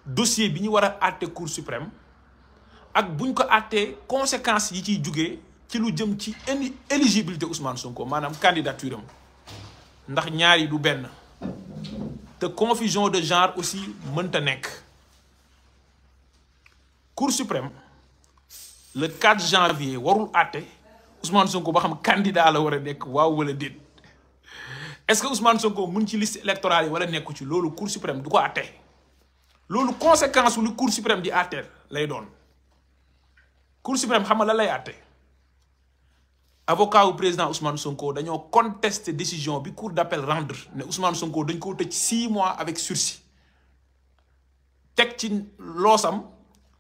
dossier bi ñu war a àtte Cour suprême ak buñ ko àttee conséquences yi ciy jugee ci lu jëm ci éligibilité Ousmane Sonko maanaam candidature am ndax ñaar yi du benn te confusion de genre aussi mënta nekk. Cour suprême le 4 janvier warul àtte Ousmane Sonko ba xam candidat la war a nekk waaw wala déet est-ce que Ousmane Sonko mun ci liste électorale yi wala nekku ci loolu Cour suprême du ko àtte loolu conséquence lu Cour suprême di àtte lay doon. Cour suprême xam nga lan lay àtte avocat wu président Ousmane Sonko dañoo contester décision bi cour d'appel rendre ne Ousmane Sonko dañ ko tëj 6 mois avec sursis teg ci loosam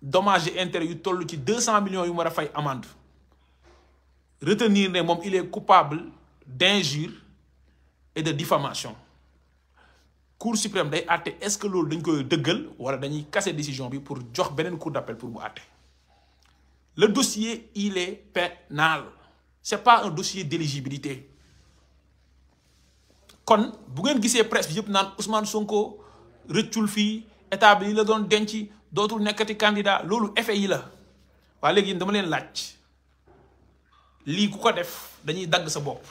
dommages et intérêts yu toll ci 200 millions yu war a fay amende retenir ne moom il est coupable d'injure et de diffamation Cour suprême day àtte est-ce que loolu dañ koy dëggal wala dañuy casser décision bi pour jox beneen cour d'appel pour mu àtte. Le dossier il est pénal c'est pas un dossier d'éligibilité kon bu ngeen gisee presse bi yëpp naan Ousmane Sonko rëccul fii état bi li la doon denc dootul nekkati candidat loolu effet yi la waaye léegi dama leen laaj lii ku ko def dañuy dagg sa bopp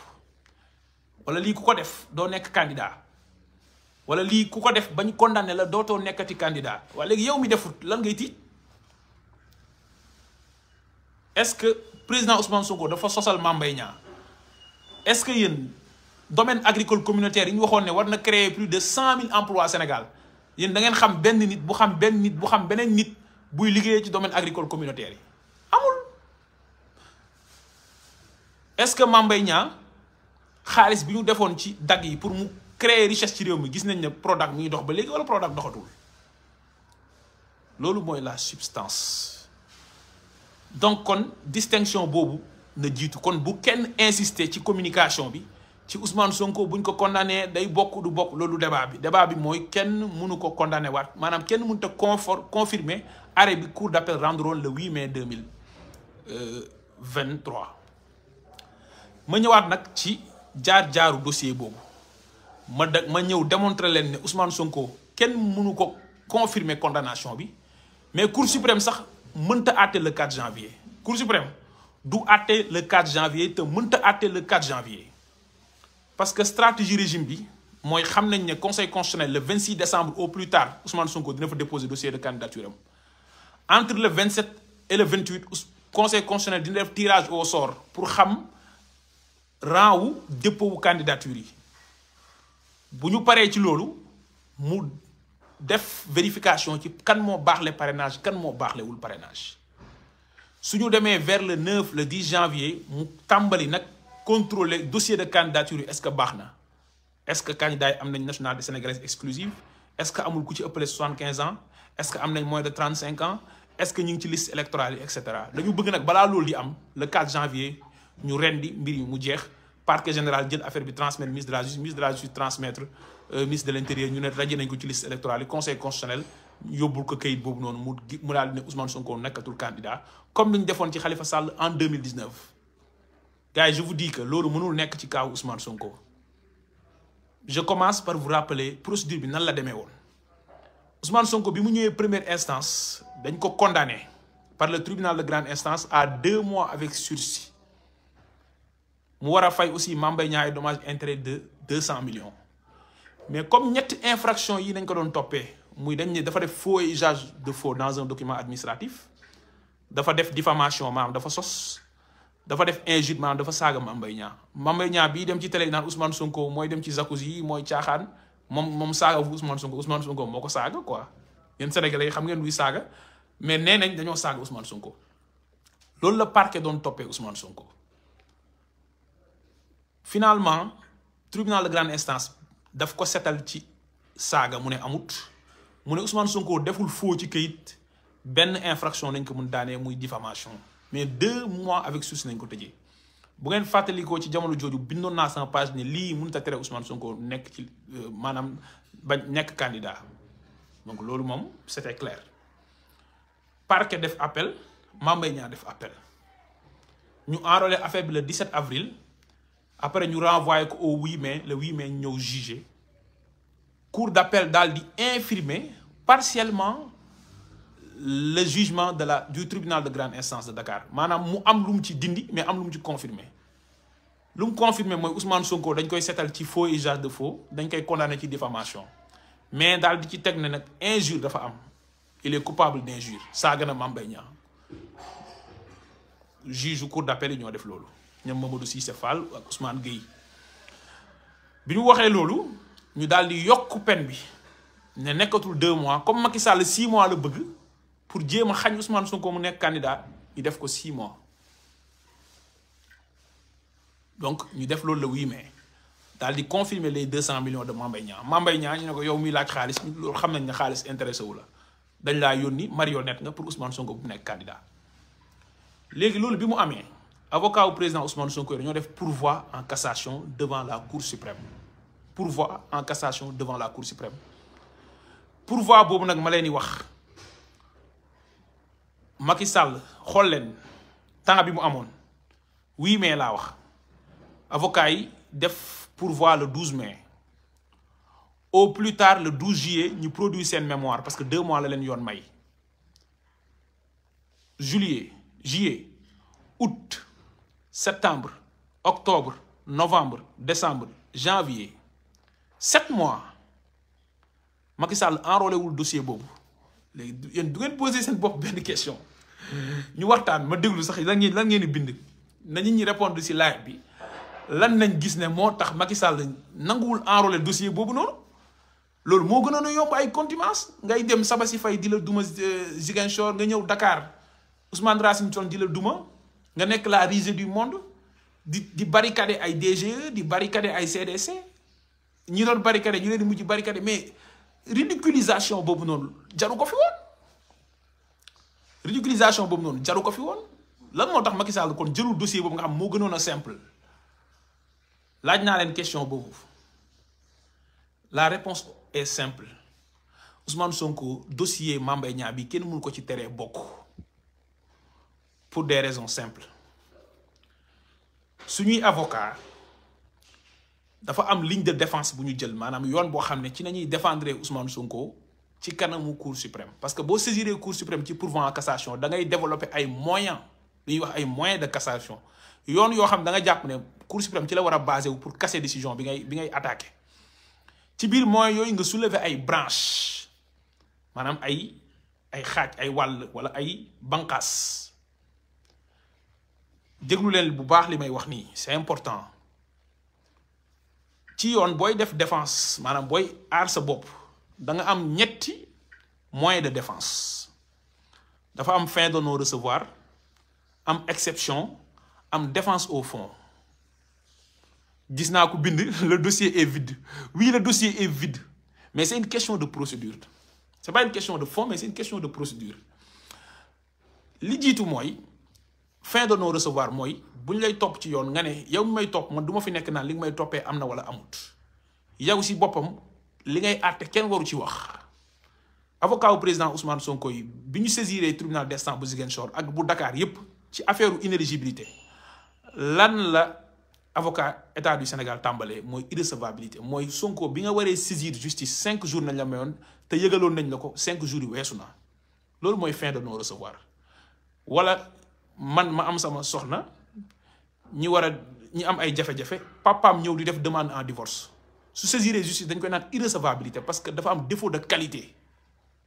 wala lii ku ko def doo nekk candidat wala lii ku ko def bañ condamné la dootoo nekkati candidat waaye léegi yow mi defut lan ngay tiit. Est-ce que président Ousmane Sonko dafa sosal Mame Mbaye Niang est-ce que yéen domaine agricole communautaire yi ñu waxoon ne war na créer plus de 100 000 emplois Sénégal yéen da ngeen xam benn nit bu xam beneen nit buy liggéeyee ci domaine agricole communautaire yi amul. Est-ce que Mame Mbaye Niang xaalis bi ñu defoon ci dagg yi pour mu créer richesse ci réew mi gis nañ ne Prodac mi ngi dox ba léegi wala Prodac doxatul loolu mooy la substance. Donc kon distinction boobu na jiitu kon bu kenn insister ci communication bi ci Ousmane Sonko buñ ko condamné day bokk du bokk loolu débat bi mooy kenn mënu ko condamné waat maanaam kenn mënut a confirmer arrêt bi cour d'appel rendroon le 8 mai 2023 ma ñëwaat nag ci jaar-jaaru dossier boobu ma ñëw démontrer leen ne Ousmane Sonko kenn mënu ko confirmer condamnation bi mais Cour suprême sax mënta àtte le 4 janvier Cour suprême du àtte le 4 janvier te mënta àtte le 4 janvier parce que stratégie régime bi mooy xam nañ ne conseil constitutionnel le 26 décembre au plus tard Ousmane Sonko dina fa déposer dossier de candidature am entre le 27 et le 28 conseil constitutionnel dina def tirage au sort pour xam rang wu dépôt wu candidature yi bu ñu paree ci loolu mu def vérification ci kan moo baaxle parrainage kan moo baaxlewul parrainage su ñu demee vers le 9 le 10 janvier mu tàmbali nag contrôler dossier de candidature yi est-ce que baax na est-ce que candidat yi am nañ nationalité sénégalaise exclusive est-ce que amul ku ci ëppale 75 ans est-ce que am nañ moins de 35 ans est-ce que ñu ngi ci liste électorale yi et cetera dañu bëgg nag balaa loolu di am le 4 janvier ñu rendi mbir yi mu jeex parquet général jël affaire bi transmettre ministre de la justice transmettre ministre de l'intérieur ñu ne raje nañ ko ci liste électorale yi conseil constitutionnel yóbbul ko kayit boobu noonu mu daal di ne Ousmane Sonko nekkatul candidat comme ni ñu defoon ci Khalifa Sall en 2019 gars yi je vous dis que loolu mënul nekk ci kaw Ousmane Sonko. Je commence par vous rappeler procédure bi nan la demee woon Ousmane Sonko bi mu ñëwee première instance dañ ko condamné par le tribunal de grande instance à 2 mois avec sursis mu war a fay aussi Mame Mbaye Niang ay dommages intérêts de 200 millions mais comme ñetti infraction yi nañ ko doon toppee muy dañ ne dafa def faux et usage de faux dans un document administratif dafa def diffamation maanaam dafa sos dafa def injure maanaam dafa saaga Mame Mbaye Niang bii dem ci télé naan Ousmane Sonko mooy dem ci jacuzzi yi mooy caaxaan moom saaga fu Ousmane Sonko moo ko saaga quoi yéen Sénégalais yi xam ngeen luy saaga mais nee nañ dañoo saaga Ousmane Sonko loolu la parquet doon toppee Ousmane Sonko. Finalement tribunal de grande instance daf ko setal ci saaga mu ne amut mu ne Ousmane Sonko deful faux ci këyit benn infraction nañ ko mun daanee muy diffamation mais 2 mois avec sursis nañ ko tëjee bu ngeen fàttalikoo ci jamono jooju bindoon naa sama page ne lii mënut a tere Ousmane Sonko nekk ci maanaam ba nekk candidat donc loolu moom c'était clair parquet def appel Mame Mbaye Niang def appel ñu enrôlé affaire bi le 17 avril après ñu renvoyé ko au 8 mai le 8 mai ñëw jugé cour d'appel daal di infirmer partiellement le jugement du tribunal de grande instance de Dakar maanaam mu am lu mu ci dindi mais am lu mu ci confirmer lu mu confirmer mooy Ousmane Sonko dañ koy seetal ci faux et usage de faux dañ koy condamné ci diffamation mais daal di ci teg ne nag injure dafa am il est coupable d'injure saaga na Mame Mbaye Niang juge cour d'appel yi ñoo def loolu ñoom Mamadou Cissé Fall ak Ousmane Gueye bi ñu waxee loolu ñu daal di yokk peine bi ne nekkatul 2 mois comme Macky Sall 6 mois la bëgg pour jéem a xañ Ousmane Sonko mu nekk candidat ñu def ko 6 mois donc ñu def loolu le 8 mai daal di confirmer les 200 millions de Mame Mbaye Niang Mame Mbaye Niang ñu ne ko yow miy laaj xaalis loolu xam nañ ne xaalis intéressé wu la dañ laa yónni marionnette nga pour Ousmane Sonko bu nekk candidat léegi loolu bi mu amee avocat wu président Ousmane Sonko dañoo def pourvoi en cassation devant la Cour suprême pourvoi en cassation devant la Cour suprême pourvoi boobu nag ma leen di wax Macky Sall xool leen temps bi mu amoon 8 mai laa wax avocat yi def pourvoi le 12 mai au plus tard le 12 juillet ñu produit seen mémoire parce que 2 mois la leen yoon may juillet août septembre octobre novembre décembre janvier 7 mois Macky Sall enrôlé wul dossier boobu léegi yéen du ngeen posé seen bopp benn question ñu waxtaan ma déglu sax lan ngeen di bind na nit ñi répondre ci live bi lan nañ gis ne moo tax Macky Sall nanguwul enrôlé dossier boobu noonu loolu moo gënoon a yomb ay contumace ngay dem Sabassi Faye di la duma Ziguinchor nga ñëw Dakar Ousmane Racine Thion di la duma nga nekk la risée du monde di barricader ay DGE di barricader ay CDC ñi doon barricader ñu leen di mujj barricader mais ridiculisation boobu noonu jaru ko fi woon lan moo tax Macky Sall kon jëlul dossier boobu nga xam moo gënoon a simple laaj naa leen question boobu la réponse est simple Ousmane Sonko dossier Mame Mbaye Niang bi kenn mënu ko ci teree bokk pour des raisons simples suñuy avocat dafa am ligne de défense bu ñu jël maanaam yoon boo xam ne ci nañuy défendre Ousmane Sonko ci kanamu Cour suprême parce que boo saisiree Cour suprême ci pourvoi en cassation da ngay développer ay moyens lu ñuy wax ay moyens de cassation yoon yoo xam da nga jàpp ne Cour suprême ci la war a basé wu pour casser décision bi ngay attaqué ci biir moyens yooyu nga soulever ay branches maanaam ay xaaj ay wàll wala ay banqaas déglu leen bu baax li may wax nii c'est important ci yoon booy def défense maanaam booy aar sa bopp da nga am ñetti moyens de défense dafa am fin de non recevoir am exception am défense au fond gis naa ko bind le dossier est vide oui le dossier est vide mais c'est une question de procédure c'est pas une question de fond mais c'est une question de procédure li jiitu mooy fin de non recevoir mooy bu ñu lay topp ci yoon nga ne yow mi may topp man du ma fi nekk naan li nga may toppee am na wala amut yow si boppam li ngay àtte kenn waru ci wax avocat wu président Ousmane Sonko yi bi ñu saisiré tribunal d'instance bu Ziguinchor ak bu Dakar yépp ci affaire inéligibilité lan la avocat état du Sénégal tàmbalee mooy irrecevabilité mooy Sonko bi nga waree saisir justice 5 jours nañ la mayoon te yëgaloon nañ la ko 5 jours yi weesu na loolu mooy fin de non recevoir wala man ma am sama soxna ñi am ay jafe-jafe papaam ñëw di def demande en divorce su saisiré justice dañ koy naan irrecevabilité parce que dafa am défaut de qualité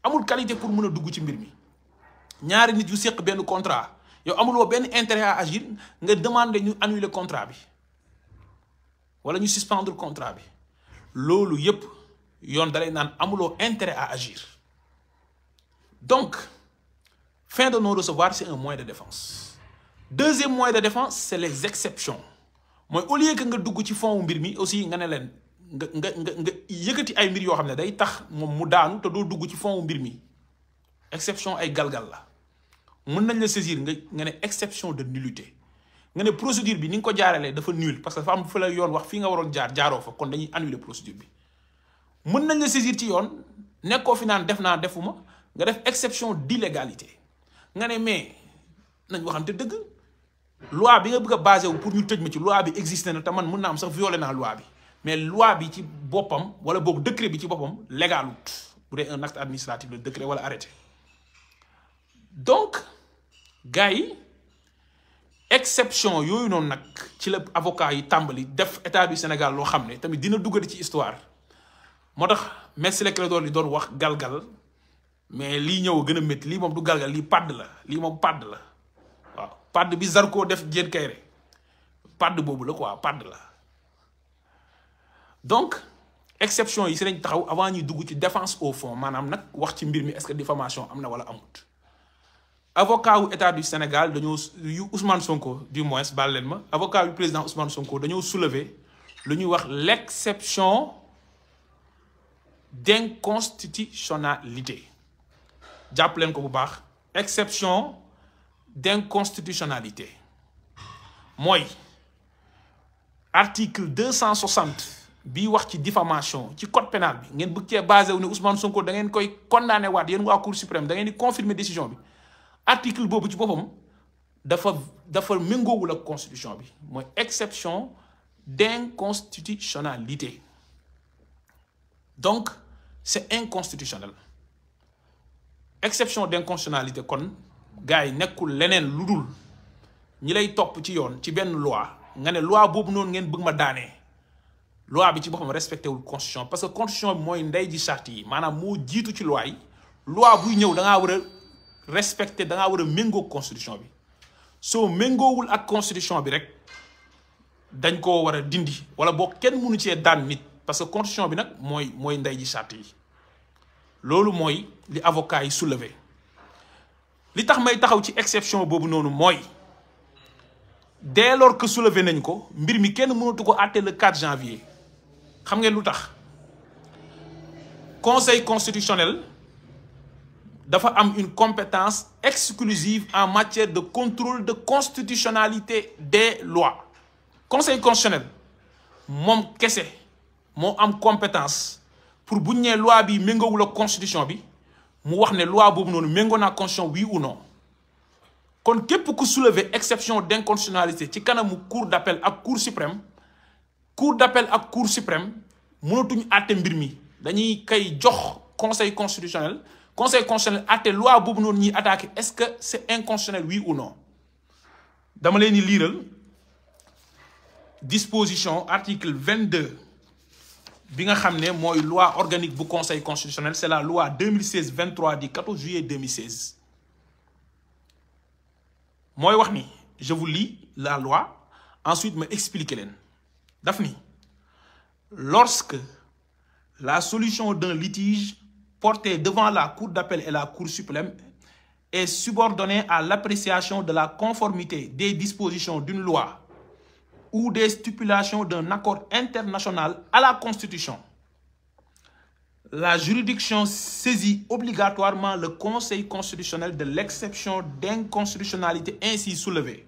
amul qualité pour mën a dugg ci mbir mi ñaari nit yu séq benn contrat yow amuloo benn intérêt à agir nga demander ñu annuler contrat bi wala ñu suspendre contrat bi loolu yépp yoon dalay naan amuloo intérêt à agir donc fin de non-recevoir c'est un moyen de défense deuxième moyen de défense c'est les exceptions mooy au lieu que nga dugg ci fond mbir mi aussi nga ne leen nga yëkkati ay mbir yoo xam ne day tax moom mu daanu te doo dugg ci fond mbir mi exception ay galgal la mën nañ la saisir nga ne exception de nullité nga ne procédure bi ni nga ko jaaralee dafa nul parce que dafa am fa la yoon wax fii nga waroon jaaroo fa kon dañuy annuler procédure bi mën nañ la saisir ci yoon nekkoo fi naan def naa defuma nga def exception d'illégalité nga ne mais nañ waxante dëgg loi bi nga bëgg a basé wu pour ñu tëj ma ci loi bi existé na te man mën naa am sax violé naa loi bi mais loi bi ci boppam wala boog décret bi ci boppam légalut bu dee un acte administratif de décret wala arrêté donc gars yi exception yooyu noonu nag ci la avocat yi tàmbali def état du Sénégal loo xam ne tamit dina duggati ci histoire moo tax Maître Ciré Clédor Ly doon wax galgal mais lii ñëw gën a métti lii moom du galgal lii padd la lii moom padd la waaw padd bi Zarko def Diène Kaïré padd boobu la quoi padd la donc exception yi si lañ taxaw avant ñuy dugg ci défense au fond maanaam nag wax ci mbir mi est-ce que diffamation am na wala amut avocat wu état du Sénégal dañoo yu Ousmane Sonko du moins baal leen ma avocat yu président Ousmane Sonko dañoo soulever lu ñuy wax l'exception d'inconstitutionnalité jàpp leen ko bu baax exception d'inconstitutionnalité mooy article 260 bii wax ci diffamation ci code pénal bi ngeen bëgg cee basé wu ne Ousmane Sonko da ngeen koy condamné waat yéen waa Cour suprême da ngeen di confirmer décision bi article boobu ci boppam dafa méngoowul ak constitution bi mooy exception d'inconstitutionnalité donc c'est inconstitutionnel exception d'inconstitutionnalité kon gars yi nekkul leneen lu dul ñi lay topp ci yoon ci benn loi nga ne loi boobu noonu ngeen bëgg ma daanee loi bi ci boppam respecté wul constitution parce que constitution bi mooy ndey ji charte yi maanaam moo jiitu ci loi yi loi buy ñëw da ngaa war a respecté da ngaa war a méngoo constitution bi soo méngoowul ak constitution bi rek dañ koo war a dindi wala boo kenn mënu cee daan nit parce que constitution bi nag mooy ndey ji charte yi loolu mooy li avocat yi soulevé li tax may taxaw ci exception boobu noonu mooy dès lors que soulevé nañ ko mbir mi kenn mënatu ko àtte le 4 janvier xam ngeen lu tax conseil constitutionnel dafa am une compétence exclusive en matière de contrôle de constitutionnalité des lois conseil constitutionnel moom kese moo am compétence pour bu ñu nee loi bi méngoowul ak constitution bi mu wax ne loi boobu noonu méngoo naa constitution oui ou non kon képp ku soulever exception d'inconstitutionnalité ci kanamu cour d'appel ak cour suprême mënatuñu àtte mbir mi dañuy kay jox conseil constitutionnel àtte loi boobu noonu ñuy attaqué est-ce que c'est inconstitutionnel oui ou non dama leen di liiral disposition article 22 bi nga xam ne mooy loi organique bu conseil constitutionnel c'est la loi 2016-23 du 14 juillet 2016 mooy wax ni je vous lis la loi ensuite ma expliquer leen daf ni lorsque la solution d'un litige porté devant la cour d'appel et la cour suprême est subordonnée à l'appréciation de la conformité des dispositions d'une loi ou des stipulations d'un accord international à la Constitution, la juridiction saisit obligatoirement le Conseil constitutionnel de l'exception d'inconstitutionnalité ainsi soulevée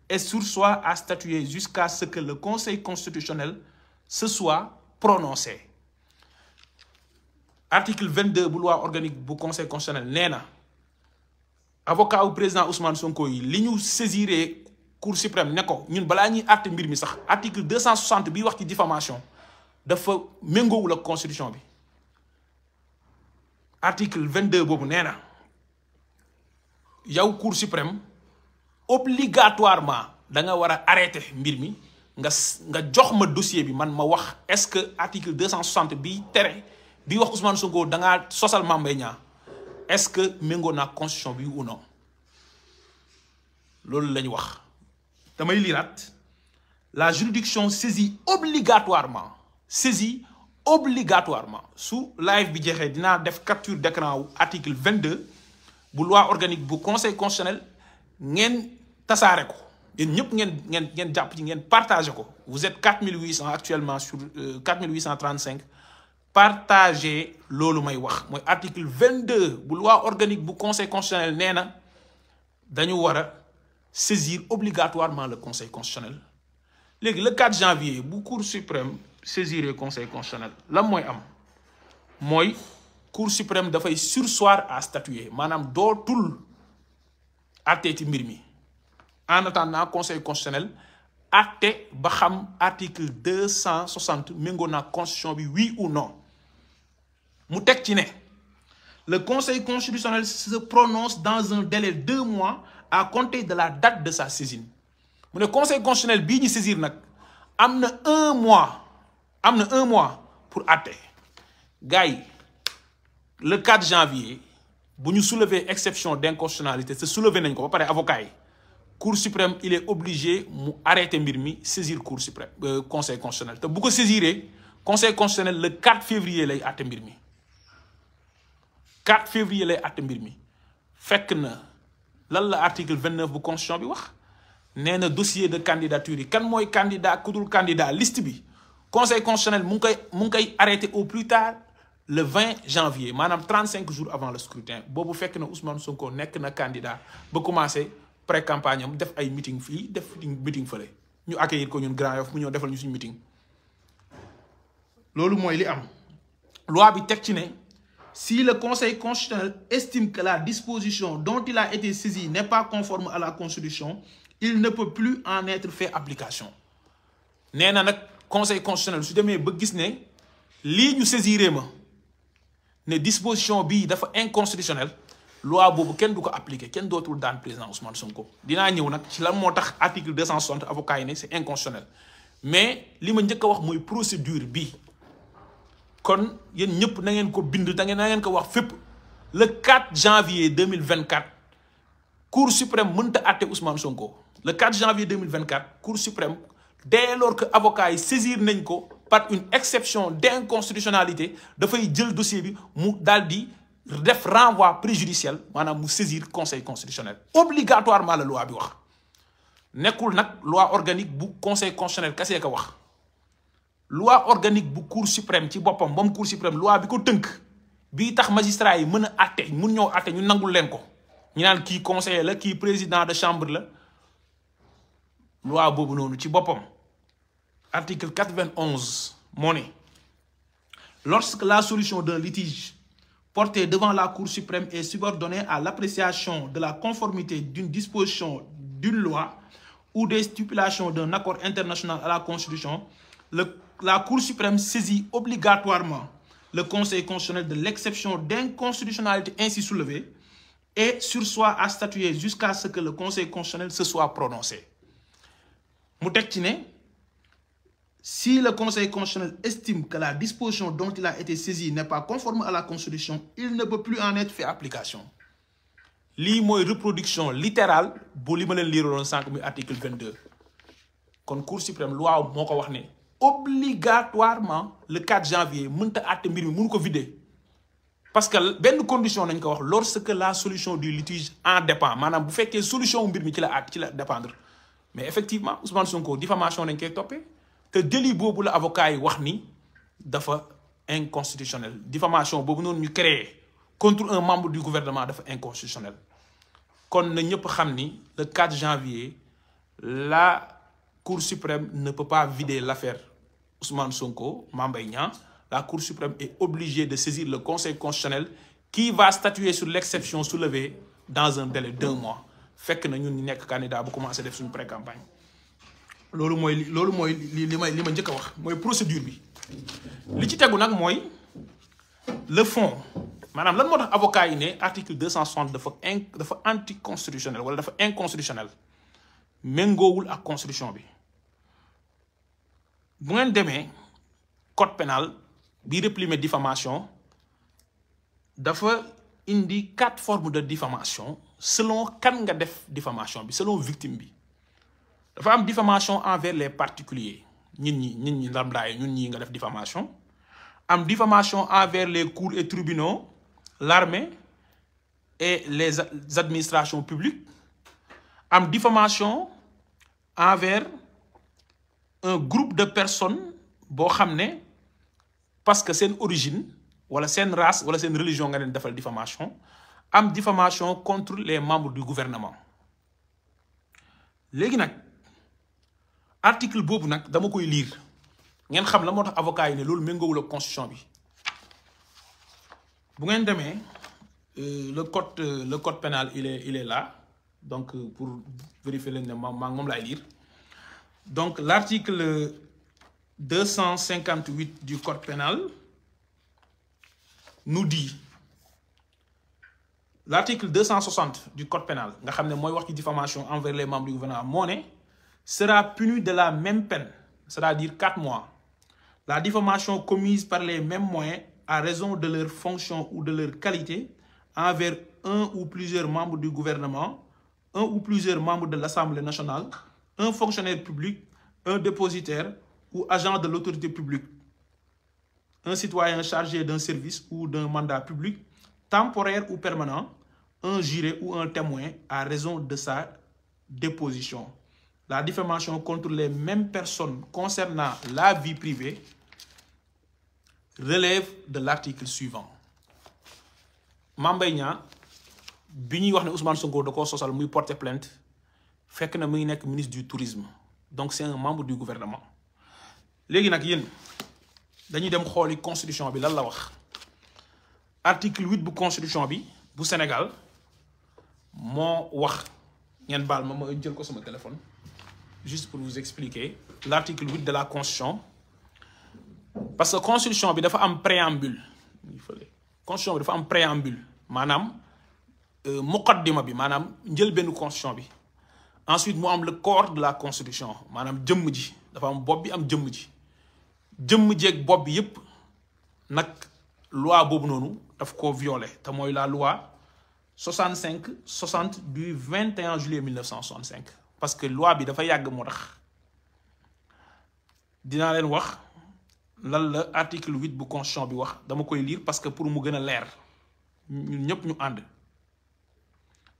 et sursoit à statuer jusqu'à ce que le Conseil constitutionnel se soit prononcé. Article 22 bu loi organique bu Conseil constitutionnel nee na avocat wu président Ousmane Sonko yi li ñu saisiré Cour suprême ne ko ñun balaa ñuy àtte mbir mi sax article 260 bi wax ci diffamation dafa méngoowul ak constitution bi article 22 boobu nee na yow Cour suprême obligatoirement da nga war a arrêter mbir mi nga jox ma dossier bi man ma wax est-ce que article 260 bi tere bi wax Ousmane Sonko da ngaa sosal Mame Mbaye Niang est-ce que méngoo naa constitution bi ou non loolu la ñu wax. damay liraat la juridiction saisit obligatoirement su live bi jeexee dinaa def capture d'écran wu article 22 bu loi organique bu conseil constitutionnel ngeen tasaare ko yéen ñëpp ngeen jàpp ci ngeen partagé ko vous êtes 4800 actuellement sur 4835 partagé loolu may wax mooy article 22 bu loi organique bu conseil constitutionnel nee na dañu war a saisir obligatoirement le conseil constitutionnel léegi le 4 janvier bu cour suprême saisir conseil constitutionnel lan mooy am mooy cour suprême dafay surseoir à statuer maanaam dootul àtte ci mbir mi en attendant conseil constitutionnel àtte ba xam article 260 méngoo na constitution bi oui ou non mu teg ci ne le Conseil constitutionnel se prononce dans un délai de 2 mois à compter de la date de sa saisine. Le Conseil constitutionnel bii ñu saisir nag am na 1 mois pour àtte gars yi le 4 janvier bu ñu soulever exception d'inconstitutionnalité te soulever nañ ko ba pare avocat yi Cour suprême il est obligé mu arrêter mbir mi saisir Cour suprême Conseil constitutionnel te bu ko saisiree Conseil constitutionnel le 4 février lay àtte mbir mi 4 février lay àtte mbir mi fekk na lan la article 29 bu constitution bi wax nee na dossier de candidature yi kan mooy candidat ku dul candidat liste bi Conseil constitutionnel mu ngi koy arrêté au plus tard le 20 janvier maanaam 35 jours avant le scrutin boobu fekk na Ousmane Sonko nekk na candidat ba commencé pré-campagne am def ay meeting fii def meeting fële ñu accueillir ko ñun Grand Yoff mu ñëw defal ñu suñu meeting loolu mooy li am loi bi teg ci ne si le Conseil constitutionnel estime que la disposition dont il a été saisi n'est pas conforme à la Constitution, il ne peut plus en être fait application. nee na nag Conseil constitutionnel su demee ba gis ne lii ñu saisiré ma ne disposition bii dafa inconstitutionnel loi boobu kenn du ko appliquer kenn dootul daan président Ousmane Sonko. dinaa ñëw nag ci lan moo tax article 260 avocat yi ne c'est inconstitutionnel mais li ma njëkk a wax mooy procédure bii. kon yéen ñëpp na ngeen ko bind na ngeen ko wax fépp le 4 janvier 2024 Cour suprême mënta àtte Ousmane Sonko le 4 janvier 2024 Cour suprême dès lors que avocat yi saisir nañ ko par une exception d'inconstitutionnalité dafay jël dossier bi mu daal di def renvoi préjudiciel maanaam mu saisir Conseil constitutionnel obligatoirement la loi bi wax nekkul nag loi organique bu Conseil constitutionnel kasee ko wax. loi organique bu Cour suprême ci boppam moom Cour suprême loi bi ko tënk bii tax magistrat yi mën a àtte mun ñëw àtte ñu nangul leen ko ñu naan kii conseiller la kii président de chambre la loi boobu noonu ci boppam article 91 moo ne lorsque la solution d'un litige porté devant la Cour suprême est subordonnée à l'appréciation de la conformité d'une disposition d'une loi ou des stipulations d'un accord international à la Constitution, la Cour suprême saisit obligatoirement le Conseil constitutionnel de l'exception d'inconstitutionnalité ainsi soulevée et sursoit à statuer jusqu'à ce que le Conseil constitutionnel se soit prononcé. mu teg ci ne si le Conseil constitutionnel estime que la disposition dont il a été saisi n'est pas conforme à la Constitution, il ne peut plus en être fait application. lii mooy reproduction littérale bu li ma leen liiraloon sànq muy article 22 kon Cour suprême loi moo ko wax ne obligatoirement le 4 janvier mënta àtte mbir mi mënu ko vider parce que benn condition nañ ko wax lorsque la solution du litige en dépend maanaam bu fekkee solution mbir mi ci la dépendre mais effectivement Ousmane Sonko diffamation nañ koy toppee te délit boobu la avocat yi wax ni dafa inconstitutionnel diffamation boobu noonu ñu créé contre un membre du gouvernement dafa inconstitutionnel kon na ñëpp xam ni le 4 janvier la Cour suprême ne peut pas vider l'affaire Ousmane Sonko, Mame Mbaye Niang. La Cour suprême est obligée de saisir le Conseil constitutionnel qui va statuer sur l'exception soulevée dans un délai d'1 mois. fekk na ñun ñu nekk candidat bu commencé def suñu pré-campagne loolu mooy li ma njëkk a wax mooy procédure bi li ci tegu nag mooy le fond maanaam lan moo tax avocat yi ne article 260 dafa anticonstitutionnel wala dafa inconstitutionnel méngoowul ak constitution bi bu ngeen demee code pénal bi réprimer diffamation dafa indi 4 formes de diffamation selon kan nga def diffamation bi selon victime bi dafa am diffamation envers les particuliers nit ñi lambda yi ñun ñi nga def diffamation am diffamation envers les cours et tribunaux l'armée et les administrations publiques am diffamation envers un groupe de personnes boo xam ne parce que seen origine wala seen race wala seen religion nga leen defal diffamation am diffamation contre les membres du gouvernement léegi nag article boobu nag dama koy lire ngeen xam la moo tax avocat yi ne loolu méngoowul ak constitution bi bu ngeen demee le code pénal il est là donc pour vérifier leen ne moom laay lire donc l'article 258 du code pénal nous dit l'article 260 du code pénal nga xam ne mooy wax ci diffamation envers les membres du gouvernement moo ne sera puni de la même peine, c'est-à-dire 4 mois, la diffamation commise par les mêmes moyens à raison de leur fonction ou de leur qualité envers un ou plusieurs membres du gouvernement, un ou plusieurs membres de l'Assemblée nationale, un fonctionnaire public, un dépositaire ou agent de l'autorité publique, un citoyen chargé d'un service ou d'un mandat public, temporaire ou permanent, un juré ou un témoin à raison de sa déposition. La diffamation contre les mêmes personnes concernant la vie privée relève de l'article suivant. Mame Mbaye Niang bi ñuy wax ne Ousmane Sonko da koo sosal muy porter plainte fekk na mu ngi nekk ministre du tourisme, donc c'est un membre du gouvernement. léegi nag yéen dañuy dem xooli constitution bi lan la wax. article 8 bu constitution bi bu Sénégal moo wax, ngeen baal ma jël ko sama téléphone juste pour vous expliquer l'article 8 de la constitution, parce que constitution bi dafa am préambule. Constitution bi dafa am préambule maanaam muqaddima bi maanaam njëlbeenu constitution bi. Ensuite mu am le corps de la constitution maanaam jëmm ji, dafa am bopp bi am jëmm ji. jëmm jeeg bopp bi yépp nag loi boobu noonu daf ko violé te mooy la loi 65-60 du 21 juillet 1965. parce que loi bi dafa yàgg moo tax dinaa leen wax lan la article 8 bu constitution bi wax, dama koy lire parce que pour mu gën a leer ñun ñëpp ñu ànd.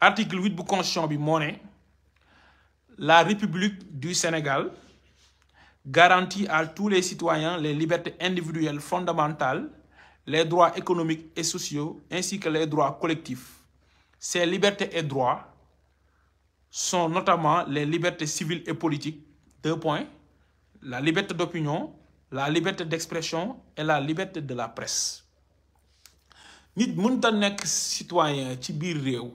article 8 bu constitution bi moo ne la République du Sénégal garantit à tous les citoyens les libertés individuelles fondamentales, les droits économiques et sociaux, ainsi que les droits collectifs. Ces libertés et droits sont notamment les libertés civiles et politiques, 2 points, la liberté d'opinion, la liberté d'expression et la liberté de la presse. nit mënta nekk citoyen ci biir réew,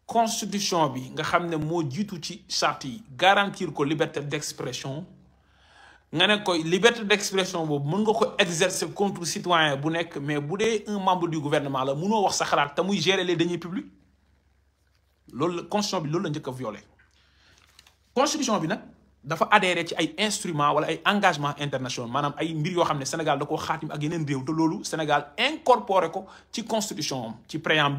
constitution bi nga xam ne moo jiitu ci charte yi garantir ko liberté d'expression, nga ne ko liberté d'expression boobu mën nga ko exercer contre citoyen bu nekk, mais bu dee un membre du gouvernement la mënoo wax sa xalaat te muy gérer les deniers publics. loolu la constitution bi loolu la njëkk a violé. constitution bi nag dafa adhéré ci ay instruments wala ay engagements internationaux, maanaam ay mbir yoo xam ne Sénégal da koo xaatim ak yeneen réew te loolu Sénégal incorporé ko ci constitution am ci préambule